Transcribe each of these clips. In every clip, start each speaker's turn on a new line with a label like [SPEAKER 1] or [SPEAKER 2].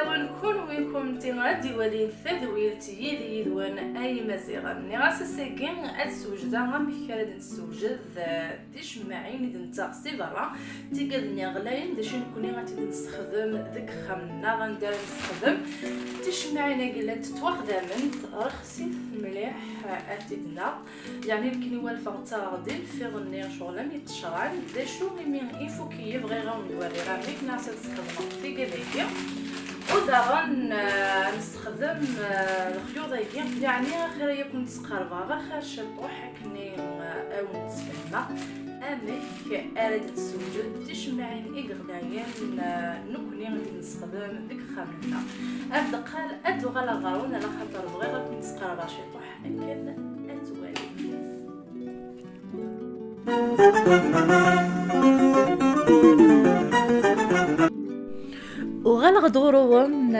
[SPEAKER 1] ونكون وينكم غادي ولين ثدويلتي يدي وان اي مزيغه ني غاس ساكين السوجده غامكرد السوجد تجمعين دنتا سيفرا تيقدني غلاين داش نكوني غادي نستخدم ذك خمنا غندير نستخدم تجمعين قلت توخدمن رخصي مليح اتدنا يعني كني والفا غادي في غني شغله ميتشران داشو مين يفوكي يبغي غنوري راه ميك ناس نستخدم في قليكي ودابا نستخدم الخيوط هيك يعني خير يكون تسقربا غير خير شطوح كني او نتفهمها امك اريد السوجد تجمعين اغلايين نكوني غادي نستخدم ديك خاملنا الدقال ادو غلا غارون على خاطر بغي غادي نسقربا شطوح لكن اتوالي وغنغدورون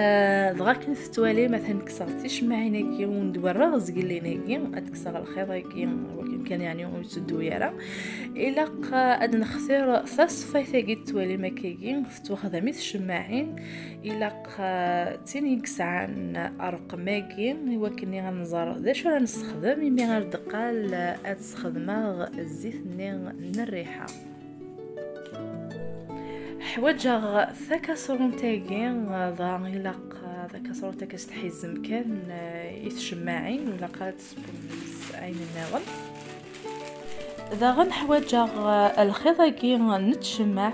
[SPEAKER 1] دغا كنفتوالي مثلا كسرتيش معيناكي وندور رغز قليناكي اتكسر الخيطاكي ولكن كان يعني يسدو يرا الا قاد نختار صفايتاكي توالي مكاكي فتوخذ الشماعين الا تيني كسعان ارقماكي ولكن غنزر داش راه نستخدم مي غندقال اتستخدم الزيت من الريحه حواجه ثكسرون تاكين ضا غيلاق ثكسرون تاكستحيز مكان يتشماعين ولا قالت سبونس عين الناغل ذا غن حواجه الخيطاكي نتشمع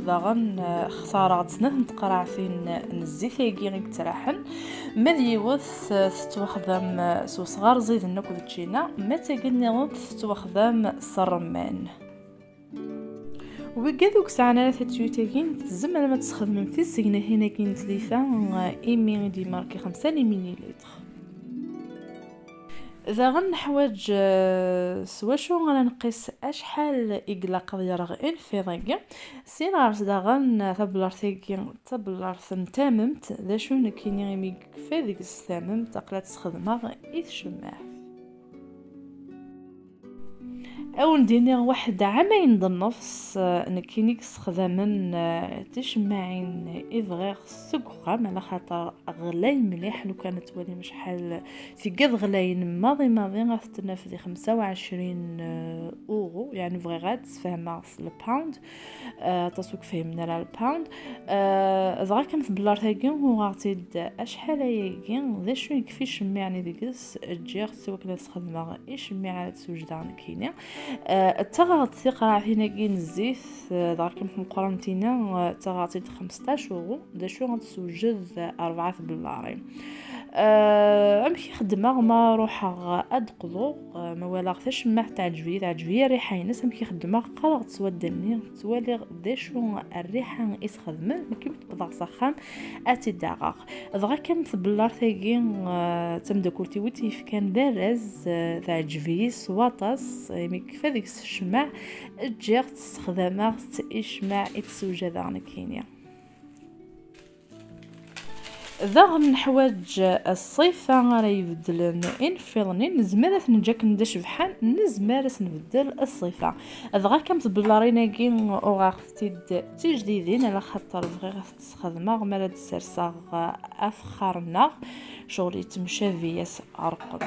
[SPEAKER 1] ذا غن خسارة تسنث نتقرع فين نزيثاكي غيك تراحن مذ يوث ستوخدم سو صغار زيد النكو تجينا ما تاقلني غوث ستوخدم صرمان وبقدوك ساعنا ثلاثة تزمن ما تستخدم في السجنة هنا كاين 3 ايمي دي ماركي 5 مليلتر اذا غنحواج سواشو غنقيس اشحال اقلاق ديال انفراغي سينارس دا غن تبلار تاممت ذا شنو كاين غيمي كفا ديك التامم تقلا تستخدمها يتشمع او ندير واحد عامين النفس نكيني استخدامن تجمعين افغير سكرام على خاطر غلاي مليح لو كانت ولي مش حال في قد غلاين ماضي غاستنا في 25 اورو يعني فغي غاد تفهم الباوند تسوق فهمنا على الباوند زغا كان في بلار تاكين وغاتيد اشحال هيكين ذا شنو يكفي شمعني ديكس الجير سوا كنا نستخدمها يشمع على السوجدان كينا التغاط ثقة هنا كاين الزيت داك مقارنتينا تغاطيد 15 اورو دا شو غتسوجد 4 دولار امشي خدمه ما روحها ادقضو ما ولا غتاش ما تعجبي الريحه ينس امشي خدمه قرا تسودني توالي داشو الريحه يسخدم ما كيما تبدا سخام اتي دقائق دغا كان بالار ثاقين تمدكورتي وتي كان دارز تعجبي سواطاس مي كيف ديك الشمع تجي تستخدمها تشمع يتسوجد داك كينيا ذا من حواج الصيفة راه يبدلن انفيرني نزمر نجاك ندش بحال نزمر نبدل الصيفة ذا كم تبلارينا كين اوغاختيد تجديدين على خاطر بغي تستخدمها مالا تسرسا افخرنا شغل تمشى فياس ارقم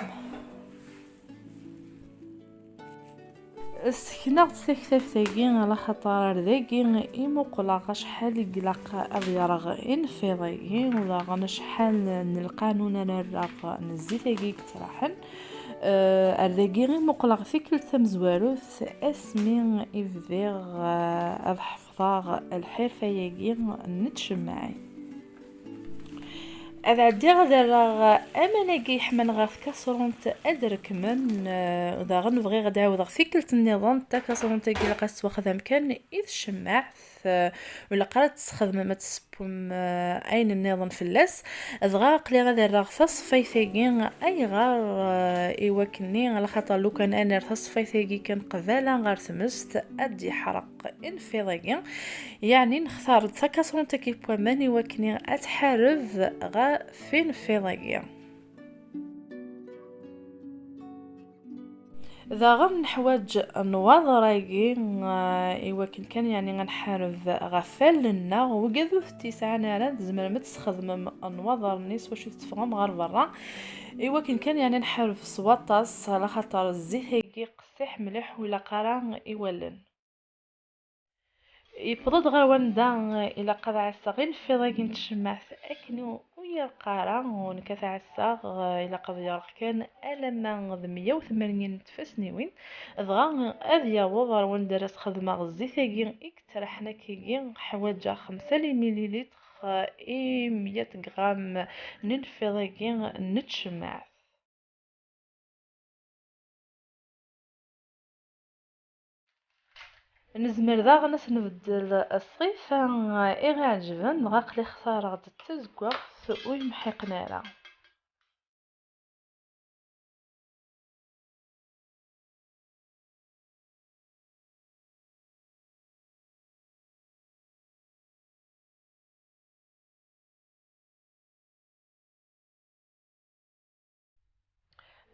[SPEAKER 1] السكنة تكتفتاكين على خطر ذاكين إمقلا شحال قلاق أبيرغ انفضاكين ولا غن شحال نلقانون نراق نزيتاكي كتراحن أرداكين مقلا في كل تمزواروث اسمي إفيغ أضحفظاغ الحرفة ياكين نتشمعي اذا دير دراغ اماناكي حمن غاف كاسرونت ادرك من اذا غنبغي غدا عاود فيكلت النظام تاع كاسرونت كي لقات واخذ مكان اذ شمع ولا قرات تستخدم ما تسبم عين النظام في اللاس دغا قلي غدا راغ صفايتاكي اي غار ايوكني على خاطر لو كان انا صفايتاكي كان قباله غير تمست ادي حرق انفضاكي يعني نختار كاسرونت كي بوماني وكني اتحارف غا فين فضاكي إذا غير نحواج نواضراكي إوا كان يعني غنحارب غفال لنا وكادو في التسعة راه زعما ما تستخدم النواظر نيس واش تفهم غير برا. إوا كان يعني نحارب في السواطاس على خاطر الزيت هيكي قصيح مليح ولا قرا يولن يفرض غير وندا إلا قطع عسا غير الفيضة كي نتشمع في أكنو ويا القارة ونكاث عسا إلا قد يرق كان ألما غد 180 نتفس نيوين دغا أذيا وضر وندرس خدمة غزيتاكي إكترحنا كيكي حواجا 5 مليلتر إي 100 غرام ننفيضاكي نتشمع. نزمر داغنس نبدل الصيفة إغا عجبن غاقلي خسارة غد تزكوغ ويمحقنا راه.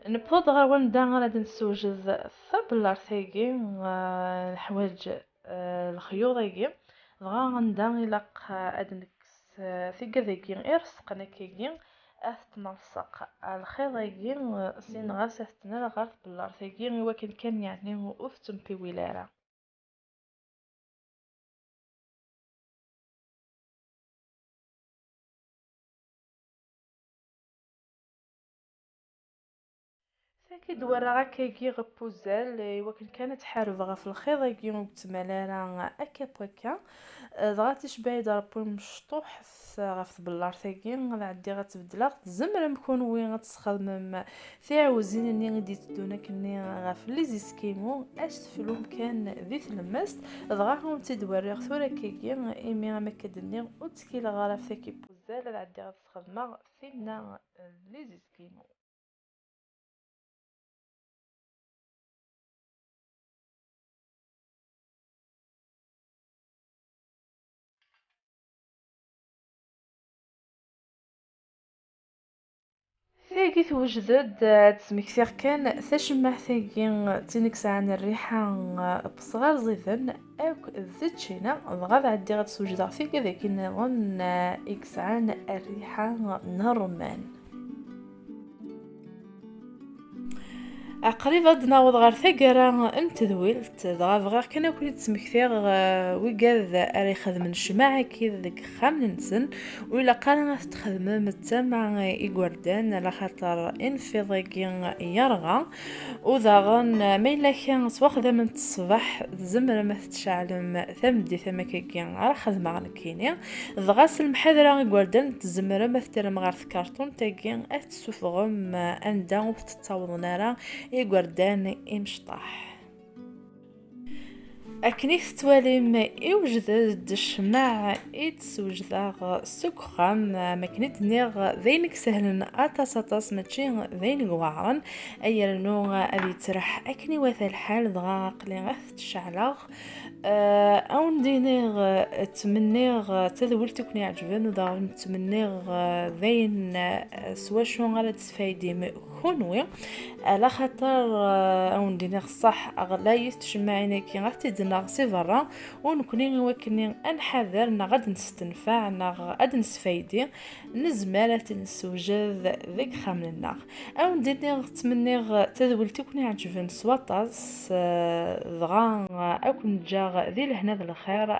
[SPEAKER 1] نبغض غير وندا غادي نسوجد الصبلار تايكي الحوايج الخيوطيكي دغا غندا إلا أدنكس ثيكا ذاكي غير سقنا كيكي أث الخيضيكي سين غاس أثتنا غاس بلار تايكي إوا كان يعني أفتم في ولارة. أكيد ورا هكاكي غبوزال إوا كانت حاربة في الخيط كي وتمالا أكا بوكا دغا تشبعي ربي مشطوح غف بلار ثاكي غادي عدي غتبدلا تزمر مكون وين غتستخدم في عوزين اني غادي تدونا كني غف لي زيسكيمو اش تفلوم كان ذي تلمست دغا هم تدوري ثورا كيكي ايمي ما كدني وتسكيل غرف ثاكي بوزال عدي غتستخدم فينا لي زيسكيمو. ثاقي توجد تسمكثير كان تشمع ثاقي تينكس عن الريحة بصغار زيتن أو زيت شينا غاد عدي غتسوجد ثاقي ذاك النظن إكس عن الريحة نهار رمان. قريب غاد ناوض غير ثقرا نتذويلت دغا بغا كان كنت تسمكثير ويقاد اري خدم الشماعة كي ذاك خام ننسن ولا قال تخدم متا مع إيكوردان على خاطر انفضاكي يرغى وداغن ما إلا كان تواخذ من الصباح زمر ما تشعلم ثمدي ثمكاكي على خدمة على كينيا دغاس المحاضرة إيكوردان تزمر ما ترم غير كارتون تاكي اتسوفغم اندا وتتاوض نارا يقردان إمشطاح أكنيث تواليم يوجد الشماع يتسوجد سكخام ما كنت نيغ ذينك سهلن أتاساتاس ماشي ذين قوارن أي رنو أذي ترح أكني وثا الحال دغا قلي غث تشعلاغ أو ندينيغ تمنيغ تذول تكوني عجبن ودغا نتمنيغ ذين سواشو غالا تسفايدي كونوي على خاطر او ندير صح اغلايث تجمعينا كي غتدنا سي برا ونكوني وكني انحذر غادي نستنفع غادي نستفايدي نزمالة نسوجد ذيك خاملنا او ندير تمني تذول تكوني عجبن سواطاس دغا اكون جا ذي لهنا الخير